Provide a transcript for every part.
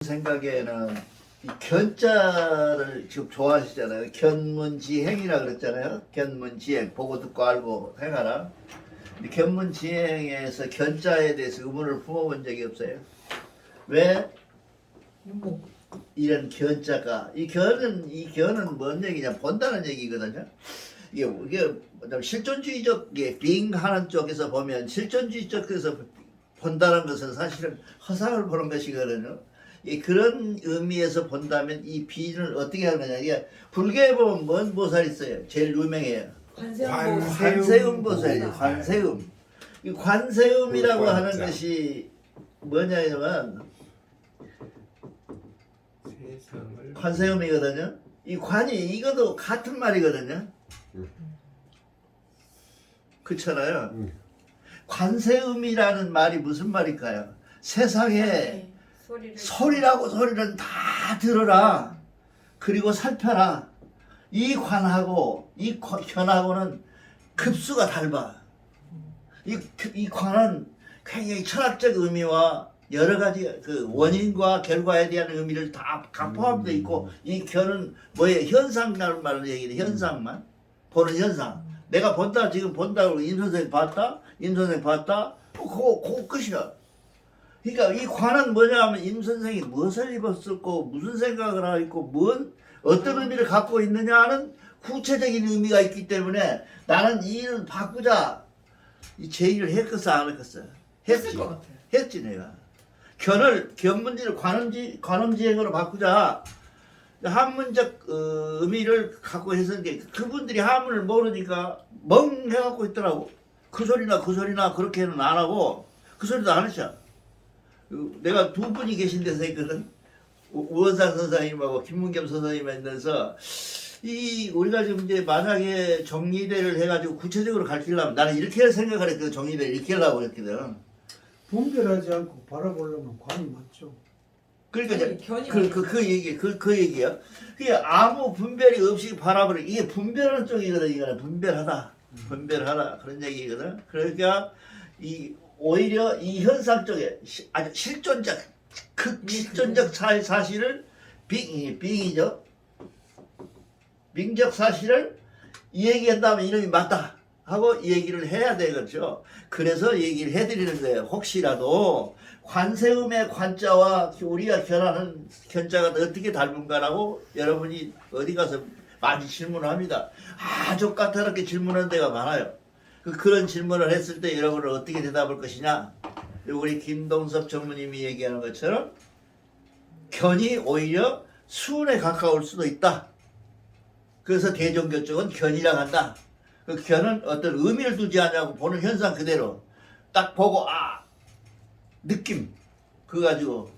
생각에는 이 견자를 지금 좋아하시잖아요. 견문지행이라 그랬잖아요. 견문지행, 보고 듣고 알고 행하라. 근데 견문지행에서 견자에 대해서 의문을 품어본 적이 없어요. 왜 이런 견자가 이 견은 뭔 얘기냐? 본다는 얘기거든요. 이게 실존주의적 빙하는 쪽에서 보면 실존주의 쪽에서 본다는 것은 사실은 허상을 보는 것이거든요. 그런 의미에서 본다면 이 비를 어떻게 하는 거냐? 이게 불교에 보면 무엇 있어요? 제일 유명해요. 관세음 보살이죠. 관세음. 이 관세음이라고 하는 것이 뭐냐면 관세음이거든요. 이 관이 이것도 같은 말이거든요. 그렇잖아요. 관세음이라는 말이 무슨 말일까요? 세상에 소리는 다 들어라. 그리고 살펴라. 이 관하고 이 견하고는 급수가 달라. 이 관은 굉장히 철학적 의미와 여러 가지 그 원인과 결과에 대한 의미를 다 포함되어 있고, 이 견은 뭐예요? 현상이라는 말을 얘기해. 현상만 보는 현상. 내가 본다, 지금 본다고 임선생 봤다, 임선생 봤다, 그거 끝이야. 그러니까 이 관은 뭐냐 하면 임선생이 무엇을 입었었고 무슨 생각을 하고 있고 어떤 의미를 갖고 있느냐 하는 구체적인 의미가 있기 때문에 나는 이 일을 바꾸자, 이 제의를 했겠어 안 했겠어? 했지 내가. 견문지를 관음지행으로 바꾸자. 한문적 의미를 갖고 했었는데 그분들이 한문을 모르니까 멍해갖고 있더라고. 그 소리나 그렇게는 안 하고 그 소리도 안 했어. 내가 두 분이 계신 데서 했거든. 우원상 선생님하고 김문겸 선생님이 있면서 우리가 지금 이제 만약에 정리대를 해가지고 구체적으로 가르치려면 나는 이렇게 생각을 했거든. 정리대를 이렇게 하려고 했거든. 분별하지 않고 바라보려면 관이 맞죠. 그러니까 그 얘기야. 그게 아무 분별이 없이 바라보는, 이게 분별하는 쪽이거든. 이거는 분별하다 그런 얘기거든. 그러니까 오히려 이 현상 쪽에 아주 실존적 극실존적 사실을 빙이죠. 빙적 사실을 얘기한다면 이놈이 맞다 하고 얘기를 해야 되겠죠. 그래서 얘기를 해드리는 거예요. 혹시라도 관세음의 관자와 우리가 견하는 견자가 어떻게 닮은가라고 여러분이 어디 가서 많이 질문을 합니다. 아주 까다롭게 질문하는 데가 많아요. 그런 질문을 했을 때 여러분은 어떻게 대답할 것이냐? 우리 김동섭 전무님이 얘기하는 것처럼 견이 오히려 수운에 가까울 수도 있다. 그래서 대종교 쪽은 견이라고 한다. 그 견은 어떤 의미를 두지 않냐고 보는 현상 그대로 딱 보고 느낌 그거 가지고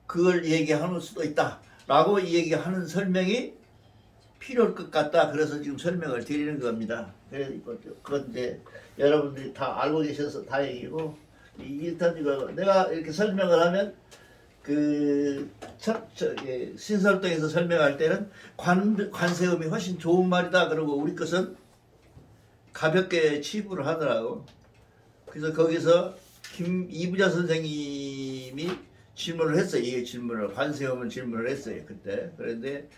그걸 얘기하는 수도 있다 라고 얘기하는 설명이 필요할 것 같다. 그래서 지금 설명을 드리는 겁니다. 그런데 여러분들이 다 알고 계셔서 다행이고, 일단 이거 내가 이렇게 설명을 하면 신설동에서 설명할 때는 관세음이 훨씬 좋은 말이다 그러고 우리 것은 가볍게 치부를 하더라고. 그래서 거기서 이부자 선생님이 질문을 했어요. 이 질문을 관세음을 질문을 했어요 그때. 그런데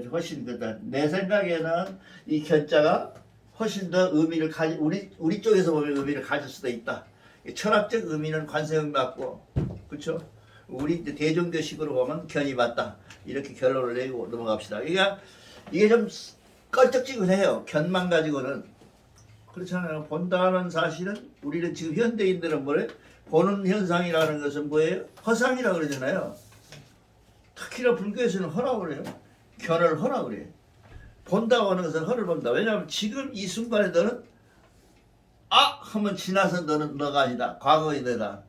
훨씬 내 생각에는 이 견자가 훨씬 더 의미를 우리 쪽에서 보면 의미를 가질 수도 있다. 철학적 의미는 관세음 같고, 그렇죠? 우리 대종교식으로 보면 견이 맞다. 이렇게 결론을 내고 넘어갑시다. 그러니까 이게 좀 껄쩍지근해요. 견만 가지고는. 그렇잖아요. 본다는 사실은 우리는 지금 현대인들은 뭐래? 보는 현상이라는 것은 뭐예요? 허상이라고 그러잖아요. 특히나 불교에서는 허라고 그래요. 견을 허라고 그래요. 본다고 하는 것은 허를 본다. 왜냐하면 지금 이 순간에 너는 하면 지나서 너가 아니다. 과거의 너다.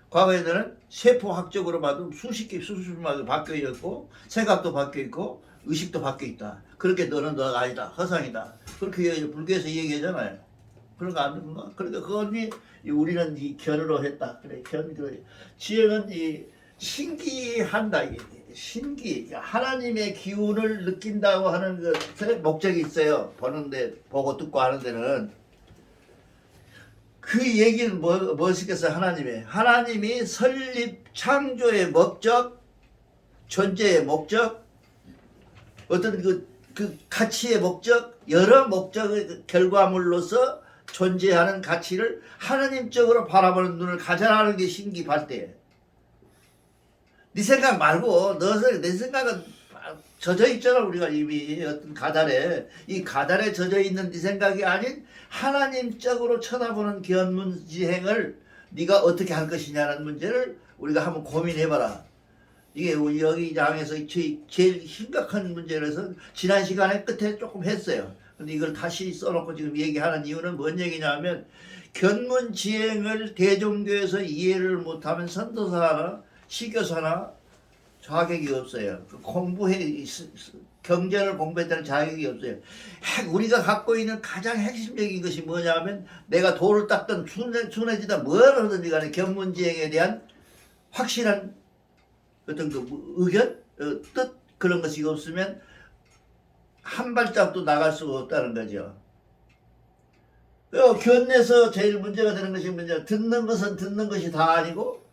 과거의 너는 세포학적으로 봐도 수십마다 바뀌어 있고, 생각도 바뀌어 있고, 의식도 바뀌어 있다. 그렇게 너는 너가 아니다. 허상이다. 그렇게 불교에서 얘기하잖아요. 그런 거 안 듣는가? 그러니까 그거니 우리는 이 견으로 했다. 그래, 지혜는 신기한다. 하나님의 기운을 느낀다고 하는 것에 목적이 있어요. 보고 듣고 하는 데는. 그 얘기는 무엇이겠어요? 하나님이 설립 창조의 목적, 존재의 목적, 어떤 그 가치의 목적, 여러 목적의 결과물로서 존재하는 가치를 하나님적으로 바라보는 눈을 가져라는 게 신기발대예요. 네 생각 말고 내 생각은 젖어 있잖아. 우리가 이미 어떤 가달에, 이 가달에 젖어 있는 네 생각이 아닌 하나님적으로 쳐다보는 견문지행을 네가 어떻게 할 것이냐는 문제를 우리가 한번 고민해봐라. 이게 우리 여기 장에서 제일 심각한 문제라서 지난 시간에 끝에 조금 했어요. 근데 이걸 다시 써놓고 지금 얘기하는 이유는 뭔 얘기냐면, 견문지행을 대종교에서 이해를 못하면 선도사나 시교사나 자격이 없어요. 경전을 공부했다는 자격이 없어요. 우리가 갖고 있는 가장 핵심적인 것이 뭐냐면, 내가 돌을 닦든 순해지든 뭘 하든지 간에 견문지행에 대한 확실한 어떤 그 의견, 뜻, 그런 것이 없으면 한 발짝도 나갈 수가 없다는 거죠. 견에서 제일 문제가 되는 것이 뭐냐, 듣는 것은 듣는 것이 다 아니고,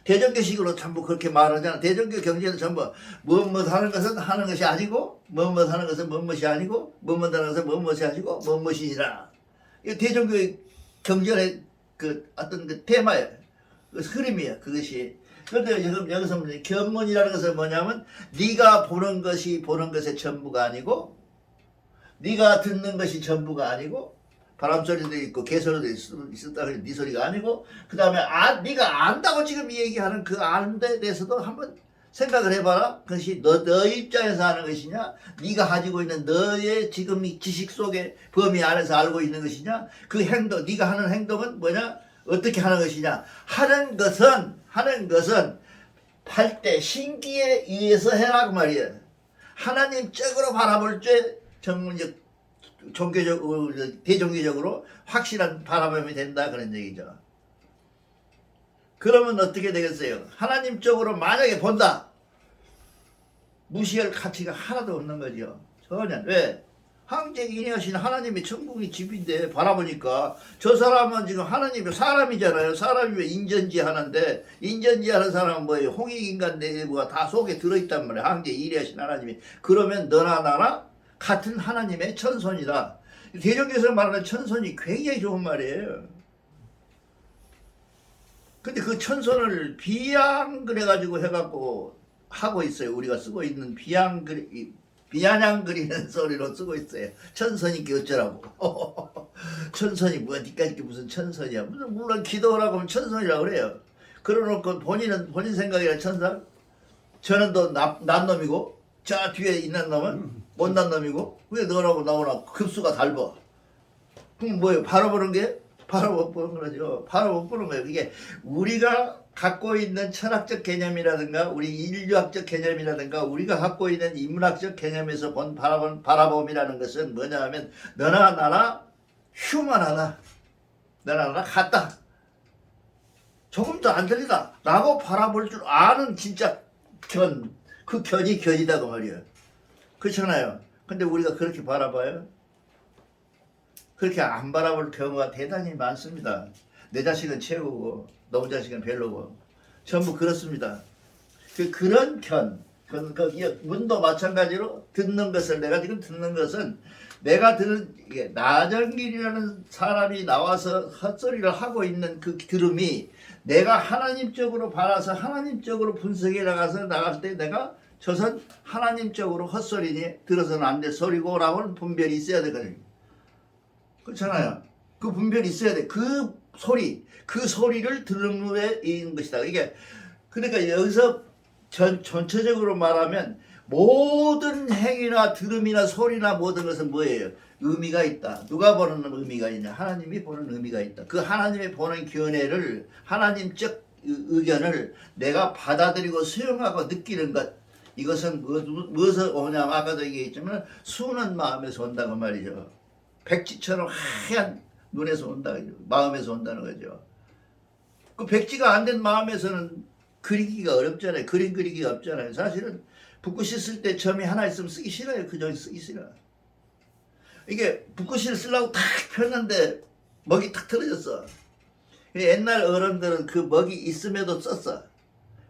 대종교식으로 전부 그렇게 말하잖아. 대종교 경제는 전부 무엇 하는 것은 하는 것이 아니고, 무엇 하는 것은 무엇이 아니고, 무엇 하는 것은 무엇이 아니고, 무엇이니라. 이 대종교 경전의 그 어떤 그 테마예요. 그 흐름이에요. 그것이. 그런데 지금 여기서 견문이라는 것은 뭐냐면, 네가 보는 것이 보는 것의 전부가 아니고, 네가 듣는 것이 전부가 아니고, 바람소리도 있고 개소리도 있었다 그래 네 소리가 아니고, 그 다음에 네가 안다고 지금 얘기하는 그 아는 데 대해서도 한번 생각을 해봐라. 그것이 너 입장에서 하는 것이냐, 네가 가지고 있는 너의 지금 이 지식 속의 범위 안에서 알고 있는 것이냐, 그 행동, 네가 하는 행동은 뭐냐, 어떻게 하는 것이냐. 하는 것은 할 때 신기에 의해서 해라고 말이에요. 하나님적으로 바라볼 때 전문적 종교적으로, 대종교적으로 확실한 바라봄이 된다, 그런 얘기죠. 그러면 어떻게 되겠어요? 하나님적으로 만약에 본다, 무시할 가치가 하나도 없는 거죠. 전혀. 왜? 항쟁인이하신 하나님의 천국이 집인데 바라보니까 저 사람은 지금 하나님의 사람이잖아요. 사람이 왜 인전지 하는데, 인전지 하는 사람은 뭐예요? 홍익인간 내부가 다 속에 들어있단 말이에요. 항쟁인이하신 하나님이. 그러면 너나 나나 같은 하나님의 천손이다. 대종교에서 말하는 천손이 굉장히 좋은 말이에요. 근데 그 천손을 비양그려가지고 해갖고 하고 있어요. 우리가 쓰고 있는 비아냥거리는 소리로 쓰고 있어요. 천선이께 어쩌라고. 천선이 뭐야, 니까지 무슨 천선이야. 물론 기도를 하고 하면 천선이라고 그래요. 그러놓고 본인 생각이라 천선, 저는 더 난 놈이고 저 뒤에 있는 놈은 못난 놈이고, 왜 너라고 나오나 급수가 달라. 그럼 뭐예요? 바로 보는 게? 바로 못 보는 거죠. 바로 못 보는 거예요. 이게 우리가 갖고 있는 철학적 개념이라든가 우리 인류학적 개념이라든가 우리가 갖고 있는 인문학적 개념에서 본 바라봄이라는 것은 뭐냐 하면, 너나 나나 휴먼하다, 너나 나나 같다, 조금 더 안 들리다 라고 바라볼 줄 아는 진짜 그 견이 견이다 그 말이에요. 그렇잖아요. 근데 우리가 그렇게 바라봐요? 그렇게 안 바라볼 경우가 대단히 많습니다. 내 자식은 최고고 너 자식은 별로고 전부 그렇습니다. 그런 문도 마찬가지로 듣는 것을, 내가 지금 듣는 것은, 내가 들은 나정길이라는 사람이 나와서 헛소리를 하고 있는 그 들음이 내가 하나님적으로 바라서 하나님적으로 분석해 나갈 때 내가 저선 하나님적으로 헛소리니 들어서는 안 될 소리고 라고는 분별이 있어야 되거든요. 그렇잖아요. 그 분별이 있어야 돼. 그 소리를 들은 후에 있는 것이다. 이게, 그러니까 여기서 전체적으로 말하면 모든 행위나 들음이나 소리나 모든 것은 뭐예요? 의미가 있다. 누가 보는 의미가 있냐? 하나님이 보는 의미가 있다. 그 하나님이 보는 견해를, 하나님적 의견을 내가 받아들이고 수용하고 느끼는 것, 이것은 무엇을 오냐? 아까도 얘기했지만 수는 마음에서 온다고 말이죠. 백지처럼 하얀 눈에서 온다, 마음에서 온다는 거죠. 그 백지가 안 된 마음에서는 그리기가 어렵잖아요. 그림 그리기가 없잖아요. 사실은 붓글씨 쓸 때 점이 하나 있으면 쓰기 싫어요. 그 점이 쓰기 싫어. 이게 붓글씨를 쓰려고 탁 폈는데 먹이 탁 틀어졌어. 옛날 어른들은 그 먹이 있음에도 썼어.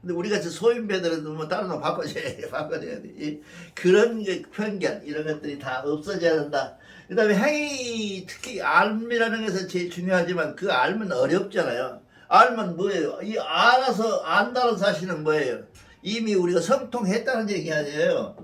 근데 우리 같이 소인배들은 뭐 다른 거 바꿔줘야 돼. 바꿔줘야 돼. 그런 편견 이런 것들이 다 없어져야 된다. 그 다음에 행위, 특히 알미라는 것은 제일 중요하지만 그 알면 어렵잖아요. 알면 뭐예요? 이 알아서 안다는 사실은 뭐예요? 이미 우리가 성통했다는 얘기 아니에요.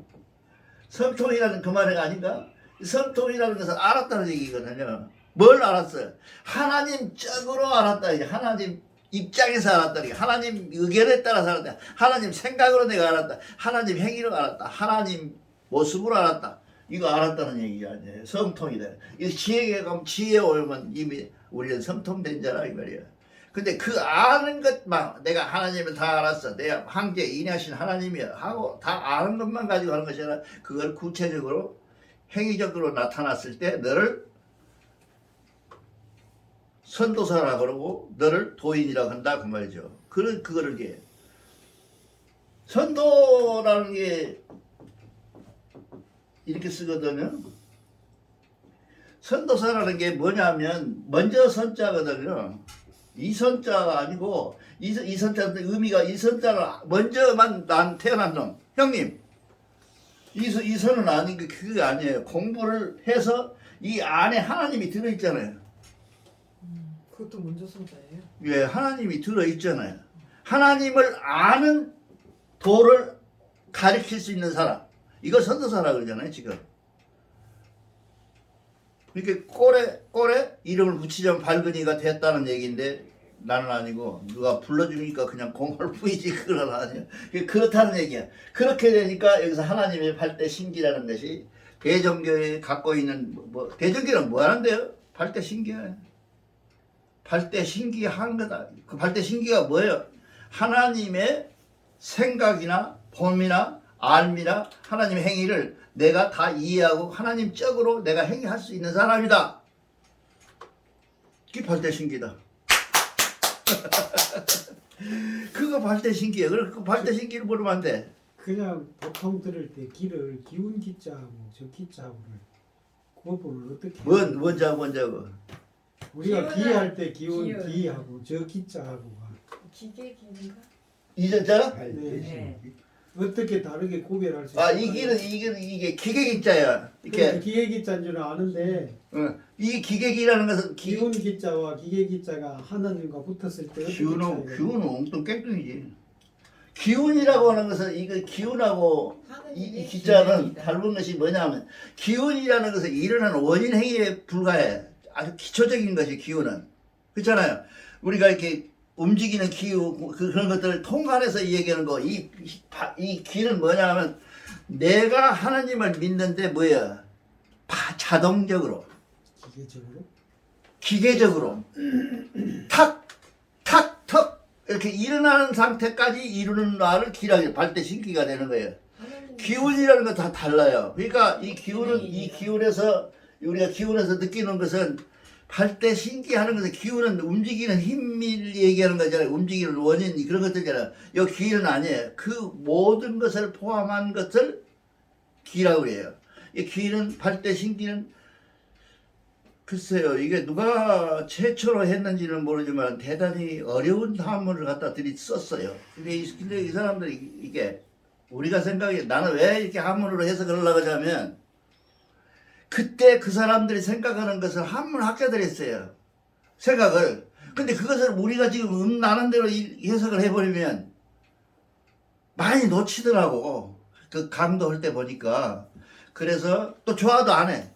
성통이라는 그 말이 아닌가? 성통이라는 것은 알았다는 얘기거든요. 뭘 알았어요? 하나님 짝으로 알았다. 하나님 입장에서 알았다. 하나님 의견에 따라서 알았다. 하나님 생각으로 내가 알았다. 하나님 행위로 알았다. 하나님 모습으로 알았다. 이거 알았다는 얘기 아니에요. 성통이다. 이 지혜에 가면 지혜 오면 이미 우리는 성통된 자라 이 말이야. 근데 그 아는 것만 내가 하나님을 다 알았어. 내가 황제 인하신 하나님이야 하고 다 아는 것만 가지고 하는 것이 아니라 그걸 구체적으로 행위적으로 나타났을 때 너를 선도사라 그러고 너를 도인이라고 한다 그 말이죠. 그거를 이게 선도라는 게 이렇게 쓰거든요. 선도사라는 게 뭐냐면 먼저 선자거든요. 이 선자가 아니고 이 선자한테 의미가 이 선자가 먼저만 난 태어난 놈. 형님 이 선은 아닌 게 그게 아니에요. 공부를 해서 이 안에 하나님이 들어있잖아요. 그것도 먼저 선자예요? 예, 하나님이 들어있잖아요. 하나님을 아는 도를 가르칠 수 있는 사람. 이걸 선도사라 그러잖아요, 지금. 이렇게 꼴에 이름을 붙이자면 발근이가 됐다는 얘기인데 나는 아니고 누가 불러주니까 그냥 공을 뿌이지 그건 아니에요. 그렇다는 얘기야. 그렇게 되니까 여기서 하나님의 발대신기라는 것이 대종교에 갖고 있는 대종교는 뭐 하는데요? 발대신기야. 발대신기한 거다. 그 발대신기가 뭐예요? 하나님의 생각이나 봄이나 알미나 하나님의 행위를 내가 다 이해하고 하나님적으로 내가 행위할 수 있는 사람이다. 그게 발대신기다. 그거 발대신기야. 그 발대신기를 모르면 안 돼. 그냥 보통 들을 때 기를 기운 기자하고 저 기자하고를 구분을 어떻게 뭔자고. 우리가 기운은- 기할 때 기운 기운. 기하고 저 기자하고가 기계기인가? 이전자가? 네. 어떻게 다르게 구별할 수 아, 있을까요? 이게 기계기자야. 이렇게. 기계 기자인 줄 아는데 이 기계기라는 것은 기운 기자와 기계 기자가 하나님과 붙었을 때 어떻게 차이가 기운은 엉뚱 깽뚱이지. 기운이라고 하는 것은 이거 기운하고 이 기자는 다른 것이 뭐냐면 기운이라는 것은 일어나는 원인 행위에 불과해. 아주 기초적인 것이 기운은. 그렇잖아요. 우리가 이렇게 움직이는 기운 그런 것들을 통괄해서 얘기하는 거. 이 기는 뭐냐면 내가 하나님을 믿는데 뭐야? 자동적으로 기계적으로 기계적으로 탁 이렇게 일어나는 상태까지 이루는 나를 기라고 발대신기가 되는 거예요. 기운이라는 건 다 달라요. 그러니까 이 기운에서 우리가 기운에서 느끼는 것은 발대신기하는 것은 기운은 움직이는 힘을 얘기하는 거잖아요. 움직이는 원인 그런 것들이잖아요. 이 기는 아니에요. 그 모든 것을 포함한 것을 기라고 해요. 이 기는 발대신기는 글쎄요, 이게 누가 최초로 했는지는 모르지만 대단히 어려운 단문을 갖다 썼어요. 근데 이 사람들이 이게 우리가 생각해 나는 왜 이렇게 한문으로 해석을 하려고 하자면 그때 그 사람들이 생각하는 것을 한문 학자들이 했어요. 생각을. 근데 그것을 우리가 지금 나는 대로 해석을 해버리면 많이 놓치더라고. 그 강도할 때 보니까. 그래서 또 좋아도 안 해.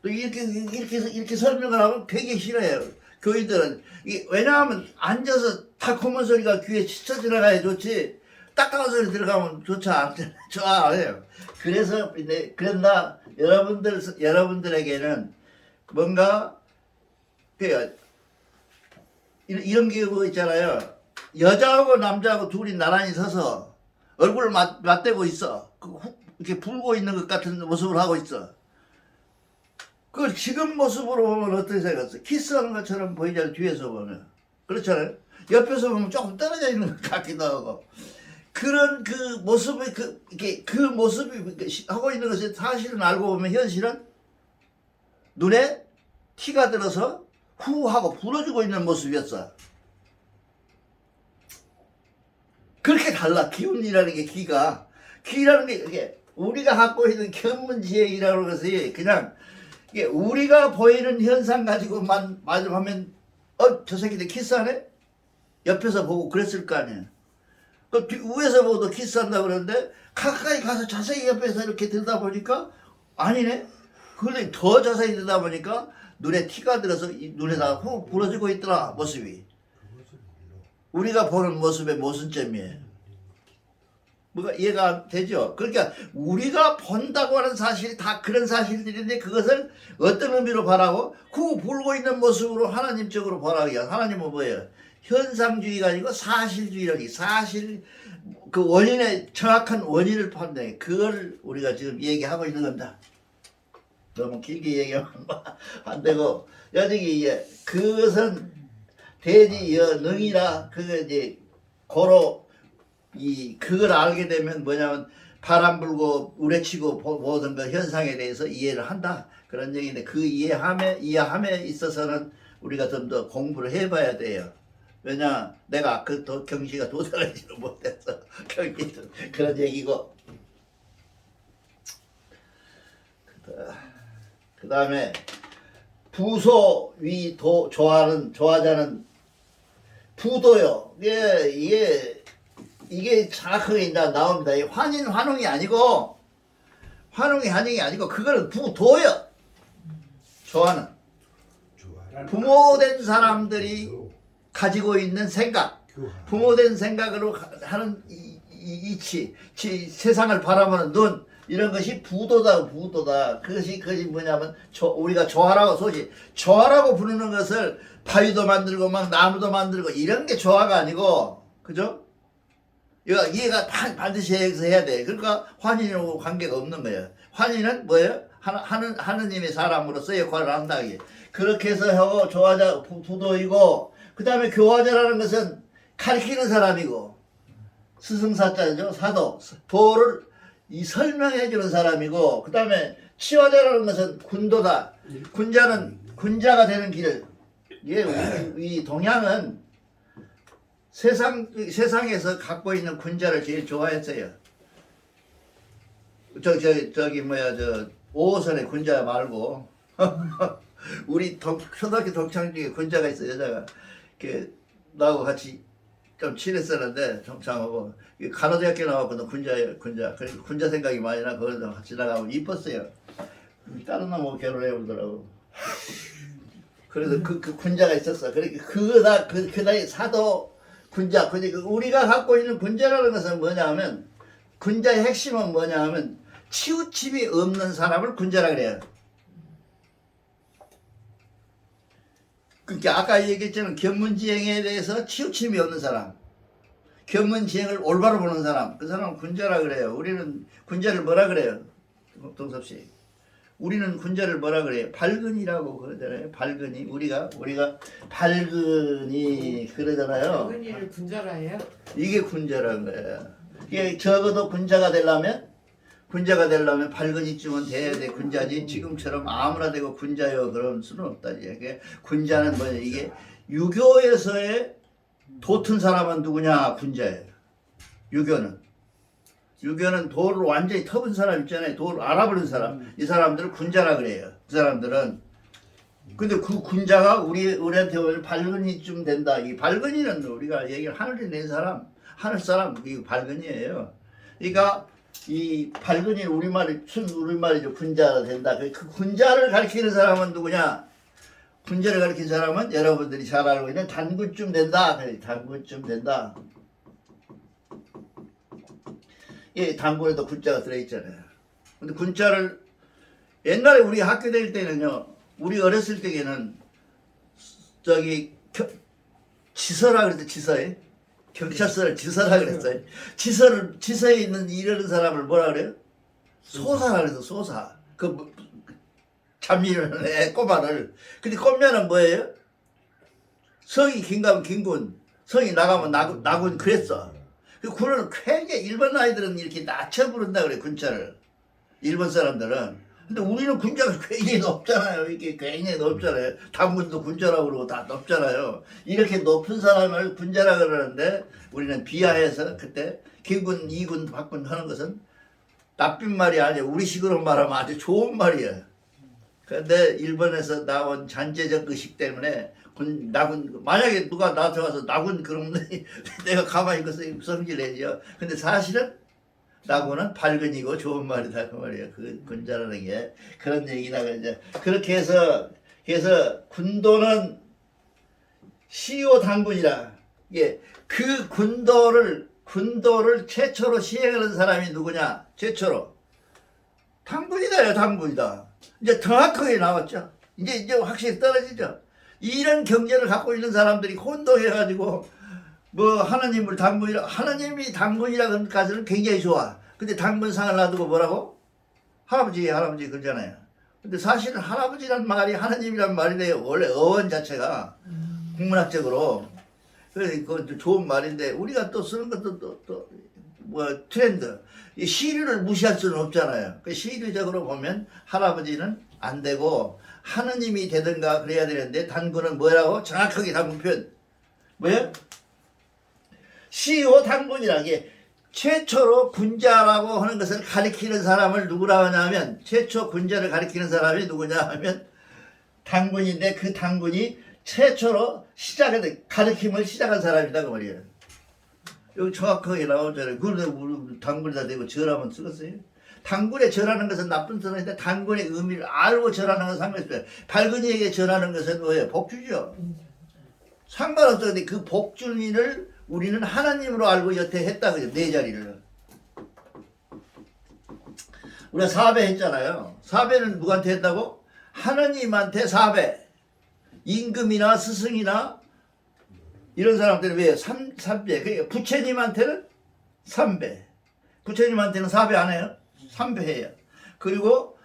또 이렇게 설명을 하면 되게 싫어해요. 교인들은. 왜냐하면 앉아서 달콤한 소리가 귀에 스쳐 들어가야 좋지. 딱딱한 소리 들어가면 좋아 안 해요. 그래서 그런다 여러분들에게는 뭔가 이런 경우 있잖아요. 여자하고 남자하고 둘이 나란히 서서 얼굴을 맞대고 있어. 이렇게 불고 있는 것 같은 모습을 하고 있어. 그걸 지금 모습으로 보면 어떻게 생각했어? 키스하는 것처럼 보이잖아요. 뒤에서 보면. 그렇잖아요. 옆에서 보면 조금 떨어져 있는 것 같기도 하고. 그런 그 모습이 그 모습이 하고 있는 것이 사실은 알고 보면 현실은 눈에 티가 들어서 후 하고 부러지고 있는 모습이었어. 그렇게 달라. 기운이라는 게 기라는 게 이게 우리가 갖고 있는 견문지행이라는 것이 그냥 이게 우리가 보이는 현상 가지고만 마주하면 저 새끼들 키스하네? 옆에서 보고 그랬을 거 아니야. 그 위에서 보고도 키스한다 그러는데 가까이 가서 자세히 옆에서 이렇게 들여다보니까 아니네. 그런데 더 자세히 들여다보니까 눈에 티가 들어서 이 눈에다가 훅 부러지고 있더라 모습이. 우리가 보는 모습의 모순점이에요. 뭐가 이해가 되죠? 그러니까 우리가 본다고 하는 사실이 다 그런 사실들인데 그것을 어떤 의미로 보라고? 그 불고 있는 모습으로 하나님적으로 보라고 해요. 하나님은 뭐예요? 현상주의가 아니고 사실주의라기 사실 그 원인의 정확한 원인을 판단해. 그걸 우리가 지금 얘기하고 있는 겁니다. 너무 길게 얘기하면 안 되고 여기 이제 그것은 대지 능이라 그게 이제 고로 그걸 알게 되면 뭐냐면 바람 불고 우레치고 모든 그 현상에 대해서 이해를 한다 그런 얘기인데 그 이해함에 있어서는 우리가 좀 더 공부를 해봐야 돼요. 왜냐 내가 그 경지가 도달하지를 못해서 경지도 그런 얘기고 그 다음에 부소 위도 조화자는 부도요. 이게 정확하게 이제 나옵니다. 환웅이 아니고 그거는 부도요. 조화는 부모된 사람들이 가지고 있는 생각, 부모된 생각으로 하는 이치, 세상을 바라보는 눈 이런 것이 부도다. 그것이 뭐냐면 우리가 조화라고 부르는 것을 바위도 만들고 막 나무도 만들고 이런 게 조화가 아니고 그죠? 이해가 반드시 해야 돼. 그러니까 환인하고 관계가 없는 거예요. 환인은 뭐예요? 하느님의 사람으로서 역할을 한다. 그렇게 해서 하고 조화자 부도이고 그 다음에 교화자라는 것은 가르치는 사람이고 스승사자죠. 사도 도를 설명해 주는 사람이고 그 다음에 치화자라는 것은 군도다. 군자는 군자가 되는 길을 이 동양은 세상에서 갖고 있는 군자를 제일 좋아했어요. 저기 뭐야 5호선의 군자 말고 우리 초등학교 동창 중에 군자가 있어. 여자가 나하고 같이 좀 친했었는데 동창하고 간호대학교 나왔거든. 군자예요. 군자. 그래서 군자 생각이 많이 나. 거기서 같이 나가고 이뻤어요. 다른 놈하고 결혼해 보더라고. 그래서 그 군자가 있었어. 그러니까 그 나이 사도 군자. 그러니까 우리가 갖고 있는 군자라는 것은 뭐냐면 군자의 핵심은 뭐냐면 치우침이 없는 사람을 군자라 그래요. 그러니까 아까 얘기했지만 견문지행에 대해서 치우침이 없는 사람, 견문지행을 올바로 보는 사람, 그 사람은 군자라 그래요. 우리는 군자를 뭐라 그래요? 동섭씨. 우리는 군자를 뭐라 그래요? 발근이라고 그러잖아요. 발근이 우리가 발근이 그러잖아요. 발근이를 군자라 해요? 이게 군자라는 거예요. 이게 적어도 군자가 되려면 발근이쯤은 돼야 돼. 군자지 지금처럼 아무나 되고 군자요 그럴 수는 없다. 이게 군자는 뭐냐 이게 유교에서의 도튼 사람은 누구냐? 군자예요. 유교는 돌을 완전히 터본 사람 있잖아요. 돌을 알아버린 사람. 이 사람들을 군자라 그래요. 그 사람들은. 근데 그 군자가 우리한테 오면 발근이쯤 된다. 이 발근이는 우리가 얘기를 하늘에 낸 사람, 하늘 사람, 이게 발근이에요. 그러니까 이 발근이 우리말이죠. 군자가 된다. 그 군자를 가리키는 사람은 누구냐? 군자를 가리키는 사람은 여러분들이 잘 알고 있는 단군쯤 된다. 단군쯤 된다. 예, 단군에도 군자가 들어있잖아요. 근데 군자를 옛날에 우리 학교 다닐 때는요, 우리 어렸을 때에는 지서라 그랬죠. 지서에 경찰서를 지서라 그랬어요. 지서에 있는 이러는 사람을 뭐라 그래요? 소사라 그래서 소사. 잠이는 애 꼬마를. 근데 꼬면은 뭐예요? 성이 긴가면 긴군, 성이 나가면 나군 그랬어. 그 군은 굉장히 일본 아이들은 이렇게 낮춰 부른다 그래. 군자를 일본 사람들은 근데 우리는 군자가 굉장히 높잖아요. 이게 굉장히 높잖아요. 당군도 군자라고 그러고 다 높잖아요. 이렇게 높은 사람을 군자라 그러는데 우리는 비하해서 그때 기군, 이군, 박군 하는 것은 나쁜 말이 아니에요. 우리식으로 말하면 아주 좋은 말이에요. 그런데 일본에서 나온 잔재적 의식 때문에 나군, 만약에 누가 나한테 와서 나군 그러면 내가 가만히 있어서 성질내죠. 근데 사실은 나군은 밝은이고 좋은 말이다 그 말이에요. 그 군자라는 게 그런 얘기나 이제 그렇게 해서 군도는 시효 당군이라. 예, 그 군도를 최초로 시행하는 사람이 누구냐? 최초로 당군이다요, 당군이다. 이제 정확하게 나왔죠. 이제 확실히 떨어지죠. 이런 경제를 갖고 있는 사람들이 혼동해가지고 뭐 하나님을 당군이라, 하나님이 당군이라는 것까지는 굉장히 좋아. 근데 당군상을 놔두고 뭐라고? 할아버지 그러잖아요. 근데 사실은 할아버지란 말이 하나님이란 말이래요. 원래 어원 자체가 국문학적으로. 그래서 그건 좋은 말인데 우리가 또 쓰는 것도 뭐 트렌드. 이 시류를 무시할 수는 없잖아요. 그 시류적으로 보면 할아버지는 안 되고 하느님이 되든가 그래야 되는데 당군은 뭐라고? 정확하게 당군 표현. 뭐예요? 시효 당군이라는 게 최초로 군자라고 하는 것을 가리키는 사람을 누구라고 하냐면 최초 군자를 가리키는 사람이 누구냐 하면 당군인데 그 당군이 최초로 가르침을 시작한 사람이다 그 말이에요. 여기 정확하게 나오잖아요. 그런데 당군이다 되고 절하면 쓰겠어요? 당군에 절하는 것은 나쁜 뜻인데 당군의 의미를 알고 절하는 것은 상관없어요. 밝은이에게 절하는 것은 뭐예요? 복주죠. 상관없어요. 그 복주인을 우리는 하나님으로 알고 여태 했다 그죠? 네 자리를. 우리가 사배 했잖아요. 사배는 누구한테 했다고? 하나님한테 사배. 임금이나 스승이나 이런 사람들은 왜? 삼배. 그러니까 부처님한테는 삼배. 부처님한테는 사배 안 해요? 삼배 해요. 그리고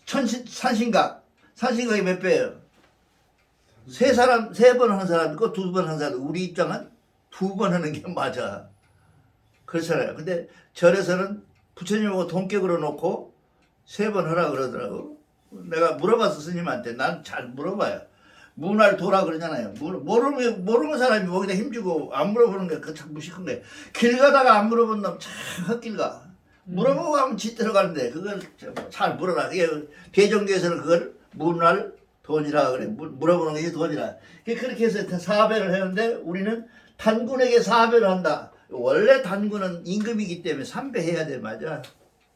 산신각이 몇 배예요? 세 번 하는 사람 있고 두 번 하는 사람. 우리 입장은 두 번 하는 게 맞아. 그렇잖아요. 근데 절에서는 부처님하고 동격으로 놓고 세 번 하라 그러더라고. 내가 물어봤어 스님한테. 난 잘 물어봐요. 문화를 도라 그러잖아요. 모르는 사람이 거기다 힘주고 안 물어보는 게 그 참 무식한 거예요. 길 가다가 안 물어본 놈 참 헛길 가. 물어보고 하면 지 들어가는데 그걸 잘 물어라. 이게 개종교에서는 그걸 문화를 돈이라 그래. 물어보는 게 돈이라. 그렇게 해서 사배를 했는데 우리는 단군에게 사배를 한다. 원래 단군은 임금이기 때문에 삼배해야 돼. 맞아.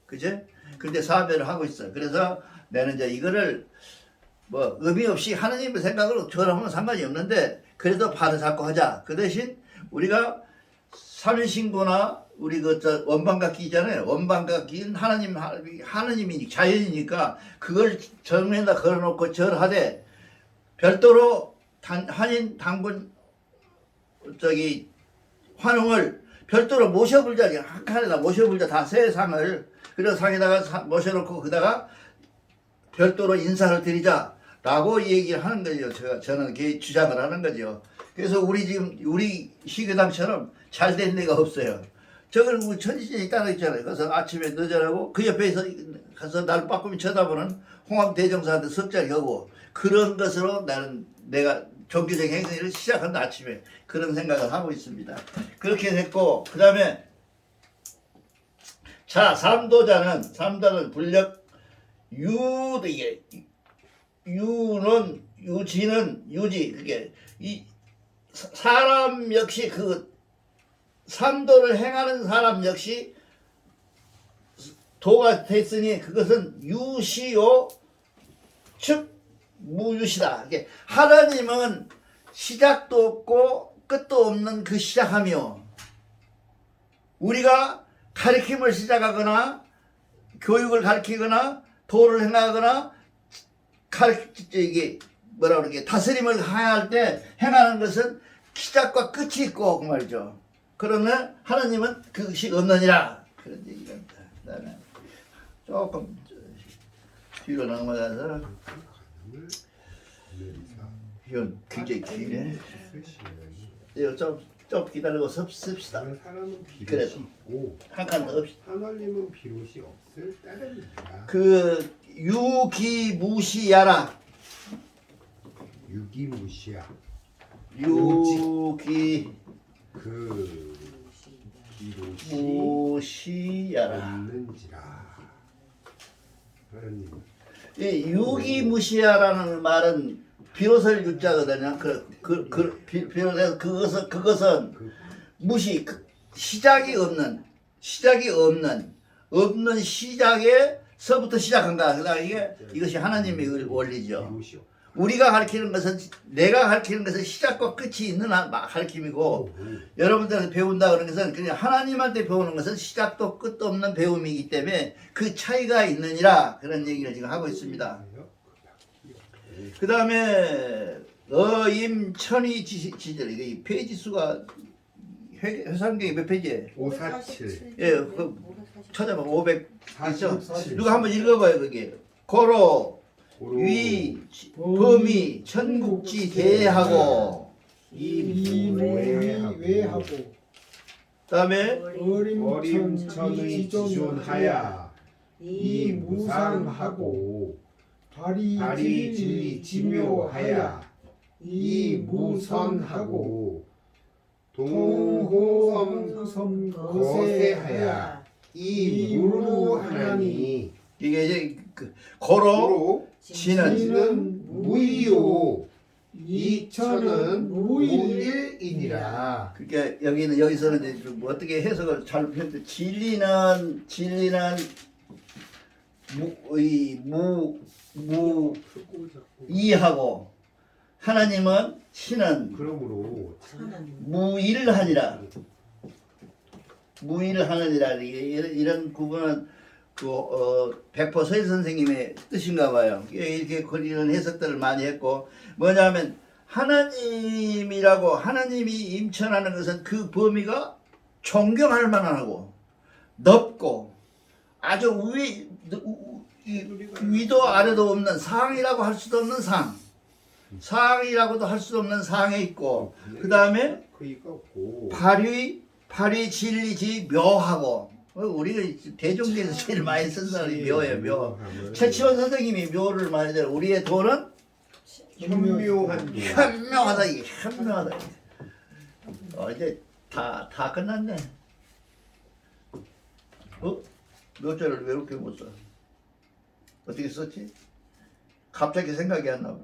그제? 근데 사배를 하고 있어. 그래서 나는 이제 이거를 뭐 의미 없이 하느님의 생각으로 절하면 상관이 없는데 그래도 발을 잡고 하자. 그 대신 우리가 삼일신고나 우리 원방각기 있잖아요. 원방각기는 하느님이 자연이니까 그걸 정면에다 걸어놓고 절하되 별도로 한인 당군 환웅을 별도로 모셔불자. 한 칸에다 모셔불자. 다 세 상을 그래서 상에다가 모셔놓고 그다가 별도로 인사를 드리자 라고 얘기를 하는 거죠. 저는 주장을 하는 거죠. 그래서 우리 시교당처럼 잘 된 데가 없어요. 저걸 천지전이 따로 있잖아요. 그래서 아침에 늦어라고 그 옆에서 가서 날 빠꾸미 쳐다보는 홍암대종사한테 석자리 하고 그런 것으로 내가 종교적 행위를 시작한다. 아침에 그런 생각을 하고 있습니다. 그렇게 됐고 그 다음에 자 삼도자는 불력 유지는 유지. 그게 이 사람 역시 그 삼도를 행하는 사람 역시 도가 됐으니 그것은 유시요 즉 무유시다. 이게 하나님은 시작도 없고 끝도 없는 그 시작하며 우리가 가르침을 시작하거나 교육을 가르치거나 도를 행하거나 이게 뭐라 그러게 다스림을 행할 때 행하는 것은 시작과 끝이 있고 그 말이죠. 그러나 하나님은 그것이 없느니라 그런 얘기입니다. 그다음에 조금 뒤로 넘어가서 이건 굉장히 기네. 이거 좀 좀 기다리고 씁시다. 다른 사람은 비롯이 그래도. 있고 한 칸 더 읍시다. 하나님은 비롯이 없을 따름이다. 그 유기무시야라. 유기무시야. 유기무시야라. 그 비롯이 없는지라. 하나님. 이 유기무시야라는 말은 비로소를 유자거든요. 비로소 그것은 그 무시 시작이 없는 시작에서부터 시작한다. 그러니까 이것이 하나님의 원리죠. 비롯이 없. 우리가 가르치는 것은 내가 가르치는 것은 시작과 끝이 있는 가르침이고 여러분들한테 배운다 그런 것은 그냥 하나님한테 배우는 것은 시작도 끝도 없는 배움이기 때문에 그 차이가 있느니라 그런 얘기를 지금 하고 있습니다. 그 다음에 어임천이 지절 이게 페이지 수가 회상경이 몇 페이지에 547. 예, 그 찾아봐 500 있죠? 47. 누가 한번 읽어봐요 거기 고로 위 범위 천국지 대하고 이무외하고 그다음에 어림천의 지존하야 이무상하고 발이 진리 지묘하야 이무선하고 동호섬 거세하야 이무루하나니 이게 이제 그 고로 지는 무이요 이천은 무일이니라. 그러니까 여기서는 이제 뭐 어떻게 해석을 잘 했는데 진리는 무이하고 하나님은 신은 그러므로 무일하니라 이런 구분은 백포 서일 선생님의 뜻인가 봐요. 이렇게 그런 해석들을 많이 했고 뭐냐면 하나님이 임천하는 것은 그 범위가 존경할 만하고 넓고 아주 위도 아래도 없는 상이라고 할 수도 없는 상이라고도 할 수도 없는 상에 있고 그 다음에 그이가 없고 발이 진리지 묘하고 우리가 대종교에서 제일 많이 쓴 사람이 묘예요. 묘. 최치원 선생님이 묘를 많이 들어. 우리의 도는 현묘한 현명하다. 이게 현명하다. 이제 다 끝났네. 묘자를 왜 이렇게 못 써? 어떻게 썼지? 갑자기 생각이 안 나.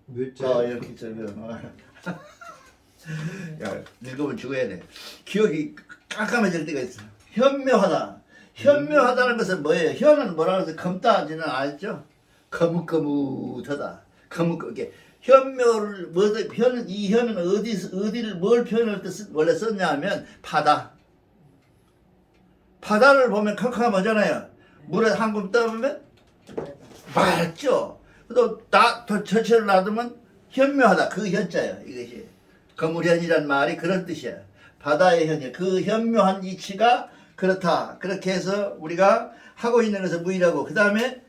묘자 이렇게 써요. 야, 읽으면 죽어야 돼. 기억이 깜깜해질 때가 있어. 현묘하다는 것은 뭐예요? 현은 뭐라 그래서 검다지는 알죠? 거뭇거뭇하다. 거뭇거뭇게. 현묘를 이 현은 어디를 뭘 표현할 때 원래 썼냐 하면 바다를 보면 캄캄하잖아요. 물에 한 금 떠보면 맑죠. 또 전체를 놔두면 현묘하다. 그 현자예요. 이것이 거물현이란 말이 그런 뜻이야. 바다의 현이 그 현묘한 이치가 그렇다. 그렇게 해서 우리가 하고 있는 것은 무의라고. 그 다음에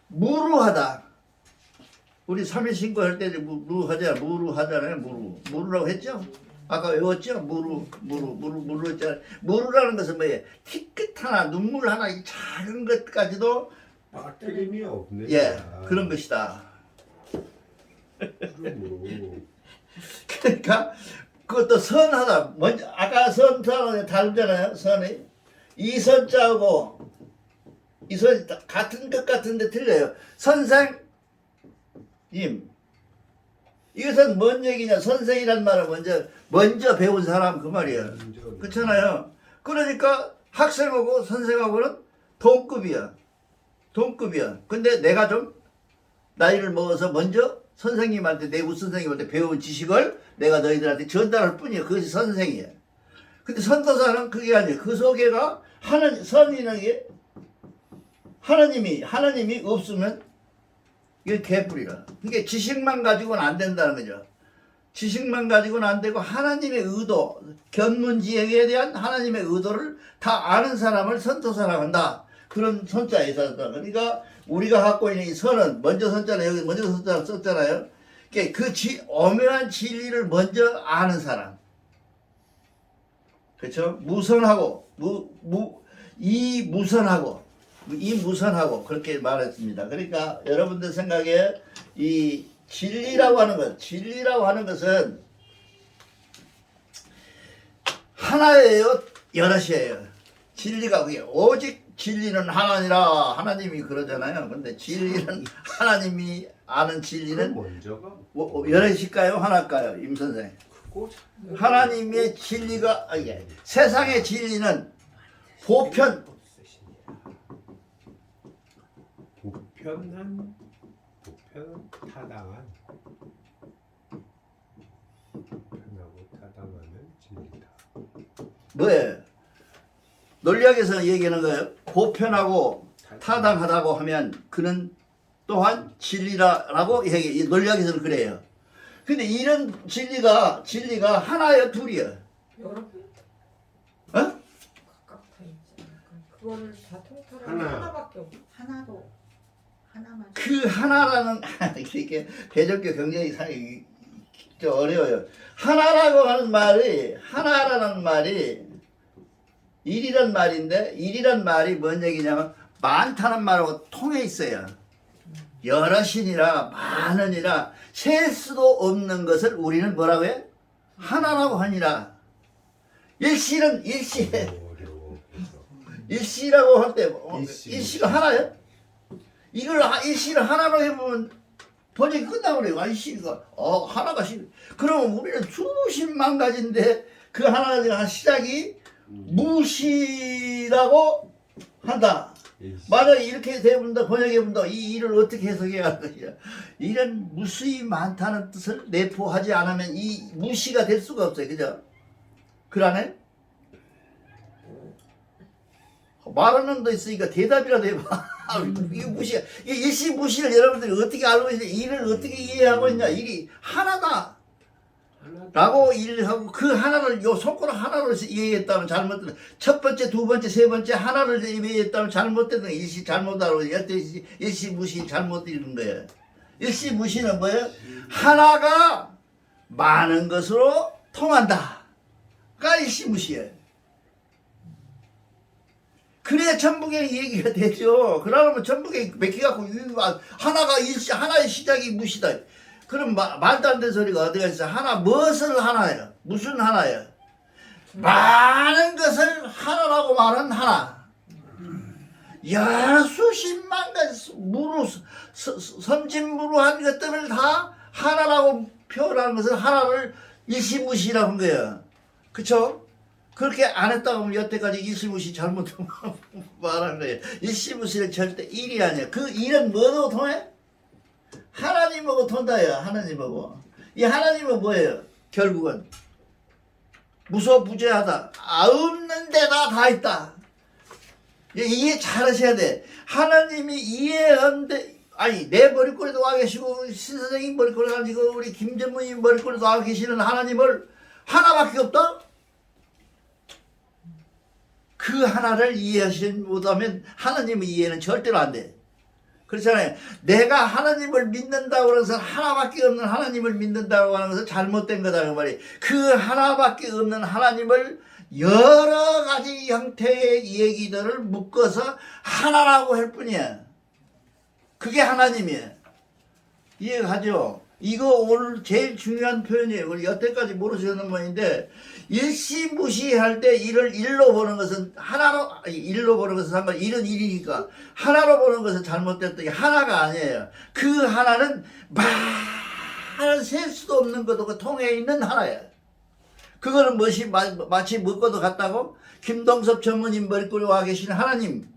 무루하다. 우리 3일 신고할 때 무루하잖아요. 무루라고 했죠. 아까 외웠죠. 무루 했잖아요. 무루라는 것은 뭐예요? 티끝 하나, 눈물 하나, 이 작은 것까지도 빠뜨림이 없네. 그런 것이다. 그러므로 그러니까 그것도 선하다. 먼저 아까 선하고 다르잖아요. 선이 이 선자하고 이 선이 같은 것 같은데 틀려요. 선생님 이것은 뭔 얘기냐? 선생이란 말은 먼저 배운 사람 그 말이야. 그렇잖아요. 그러니까 학생하고 선생하고는 동급이야. 근데 내가 좀 나이를 먹어서 먼저 선생님한테 내부 선생님한테 배운 지식을 내가 너희들한테 전달할 뿐이야. 그것이 선생이야. 근데 선도사는 그게 아니에요. 그 속에가 선이라는 게 하나님이 없으면 이게 개뿔이라. 그게 지식만 가지고는 안 된다는 거죠. 지식만 가지고는 안 되고 하나님의 의도, 견문지혜에 대한 하나님의 의도를 다 아는 사람을 선도사라고 한다. 그런 선자에 있었다. 그러니까 우리가 갖고 있는 이 선은 먼저 선자는 여기 먼저 선자 썼잖아요. 그러니까 오묘한 진리를 먼저 아는 사람. 그렇죠? 무선하고 무선하고 그렇게 말했습니다. 그러니까 여러분들 생각에 이 진리라고 하는 것은 하나예요, 여럿이에요. 진리가 그게 오직 진리는 하나니라 하나님이 그러잖아요. 근데 진리는 하나님이 아는 진리는 먼저가 여럿일까요, 하나일까요, 임 선생? 크고 하나님의 진리가 세상의 진리는 보편 보편은 타당한 보편하고 타당하는 진리다. 뭐예요? 논리학에서 얘기하는 거예요. 보편하고 타당하다고 하면 그는 또한 진리라고 얘기. 논리학에서는 그래요. 근데 이런 진리가 하나야, 둘이야? 여러 개 어? 각각 다 있지 않을까? 그거를 다 통틀어서 하나. 하나밖에 없어. 하나도 하나만 그 하나라는 이렇게 대적교 경쟁이 상당히 좀 어려워요. 하나라는 말이 일이란 말인데, 일이란 말이 뭔 얘기냐면 많다는 말하고 통해 있어요. 여럿이니라 많으니라 셀 수도 없는 것을 우리는 뭐라고 해? 하나라고 하니라. 어려워. 일시라고 할 때 일시. 일시가 하나예요? 이걸 일시를 하나로 해보면 번역이 끝나버려요. 일시가 하나가 그러면 우리는 수십만 가지인데 그 하나가 시작이 무시라고 한다. 만약에 이렇게 대본다, 번역해본다, 이 일을 어떻게 해석해야 할 것이냐. 이런 무수히 많다는 뜻을 내포하지 않으면 이 무시가 될 수가 없어요. 그죠? 그러네? 말하는 데 있으니까 대답이라도 해봐. 이게 무시야. 이 일시 무시를 여러분들이 어떻게 알고 있냐. 일을 어떻게 이해하고 있냐. 일이 하나다. 라고 일을 하고 그 하나를 요 손가락 하나로 이해했다면 잘못된 첫 번째, 두 번째, 세 번째 하나를 이해했다면 잘못된 거 일시 잘못하고 일시 무시 잘못 읽은 거예요. 일시 무시는 뭐예요? 하나가 많은 것으로 통한다. 가 일시 무시예요. 그래야 천부경 얘기가 되죠. 그러면 천부경 몇 개 갖고 하나의 시작이 무시다. 그럼 말도 안 되는 소리가 어디가 있어? 무엇을 하나예요? 무슨 하나예요? 많은 것을 하나라고 말하는 하나. 수십만 가지 섬진무루한 것들을 다 하나라고 표현하는 것을 하나를 일시무시라고 한 거예요. 그쵸? 그렇게 안 했다고 하면 여태까지 일시무시 잘못 말한 거예요. 일시무시는 절대 일이 아니야. 그 일은 뭐로 통해? 하나님하고 통다요. 하나님하고. 이 하나님은 뭐예요? 결국은 무소부재하다. 없는 데다 다 있다. 이해 잘하셔야 돼. 하나님이 이해하는데 내 머리꼬리도 와 계시고 신선생님 머리꼬리도 와 계시고 우리 김전무님 머리꼬리도 와 계시는 하나님을 하나밖에 없다? 그 하나를 이해하시지 못하면 하나님의 이해는 절대로 안 돼. 그렇잖아요. 내가 하나님을 믿는다고 해서 하나밖에 없는 하나님을 믿는다고 하는 것은 잘못된 거다 그 말이. 그 하나밖에 없는 하나님을 여러 가지 형태의 얘기들을 묶어서 하나라고 할 뿐이야. 그게 하나님이에요. 이해가죠? 이거 오늘 제일 중요한 표현이에요. 우리 여태까지 모르시는 분인데 일시무시할 때 일을 일로 보는 것은 일로 보는 것은 상관 일은 일이니까 하나로 보는 것은 잘못됐다. 이게 하나가 아니에요. 그 하나는 많은 셀 수도 없는 것과 통해 있는 하나예요. 그거는 마치 뭐과도 같다고? 김동섭 전무님 머리꼬리 와 계신 하나님,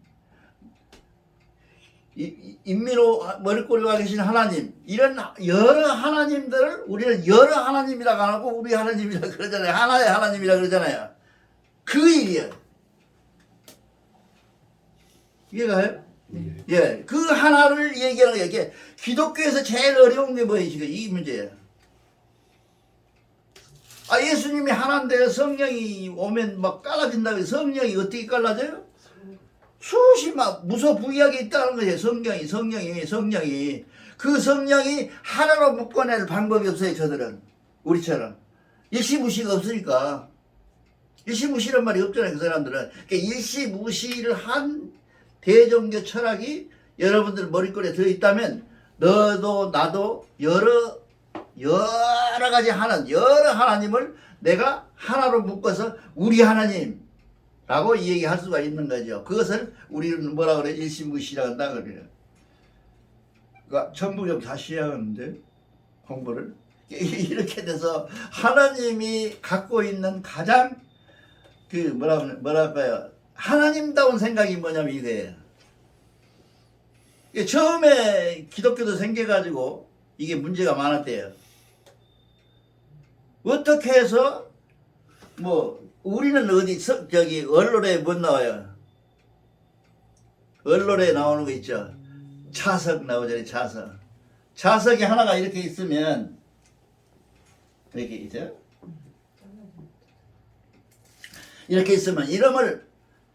임민호 머리꼬리 와 계신 하나님, 이런 여러 하나님들을 우리는 여러 하나님이라고 안 하고 우리 하나님이라 그러잖아요. 하나의 하나님이라 그러잖아요. 그 일이에요. 이해가요? 예, 그 하나를 얘기하는 거예요. 이게 기독교에서 제일 어려운 게 뭐예요? 지금 이 문제예요. 예수님이 하나인데 성령이 오면 막 깔라진다고. 성령이 어떻게 깔라져요? 수십만 무소부유하게 있다는 거예요. 성령이. 그 성령이 하나로 묶어낼 방법이 없어요. 저들은 우리처럼 일시무시가 없으니까. 일시무시란 말이 없잖아요. 그 사람들은. 그러니까 일시무시를 한 대종교 철학이 여러분들 머릿속에 들어있다면 너도 나도 여러 가지 여러 하나님을 내가 하나로 묶어서 우리 하나님라고 얘기할 수가 있는 거죠. 그것을 우리는 뭐라 그래? 일시무시라고 한다 그래요. 그러니까 전부 좀 다시 해야 하는데 공부를 이렇게 돼서 하나님이 갖고 있는 가장 그 뭐랄까요? 하나님다운 생각이 뭐냐면 이거예요. 처음에 기독교도 생겨가지고 이게 문제가 많았대요. 어떻게 해서 뭐 우리는 저기 언론에 못 나와요. 언론에 나오는 거 있죠. 자석 나오잖아요. 자석. 자석이 하나가 이렇게 있으면 이렇게 있죠. 이렇게 있으면 이름을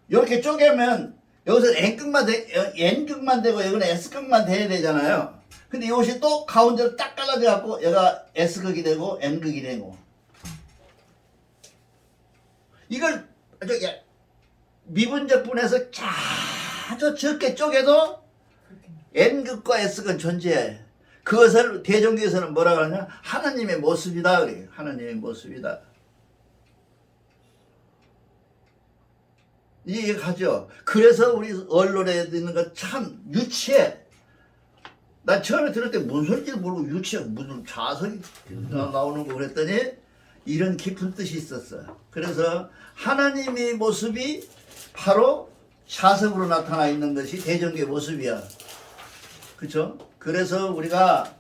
이렇게 쪼개면 여기서 N극만 되고 여기는 S극만 돼야 되잖아요. 근데 이것이 또 가운데로 딱 갈라져 갖고 여기가 S극이 되고 N극이 되고 이걸 저기 미분적분해서 아주 적게 쪼개도 N극과 S극은 존재해. 그것을 대종교에서는 뭐라고 하냐? 하나님의 모습이다 그래요. 하나님의 모습이다. 이해가죠? 그래서 우리 언론에 있는 거 참 유치해. 난 처음에 들을 때 무슨 소리인지 모르고 유치해. 무슨 자석이 나오는 거 그랬더니 이런 깊은 뜻이 있었어. 그래서 하나님의 모습이 바로 자석으로 나타나 있는 것이 대종교의 모습이야. 그렇죠? 그래서 우리가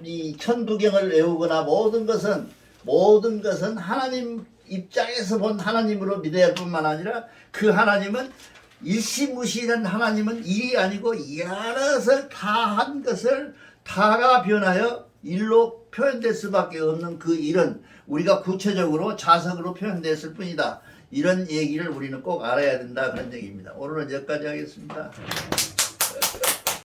이 천부경을 외우거나 모든 것은 하나님 입장에서 본 하나님으로 믿어야 할 뿐만 아니라 그 하나님은 일시무시한 하나님은 일이 아니고 여럿을 다 한 것을 다가 변하여 일로 표현될 수밖에 없는 그 일은 우리가 구체적으로 자석으로 표현됐을 뿐이다. 이런 얘기를 우리는 꼭 알아야 된다 그런 얘기입니다. 오늘은 여기까지 하겠습니다.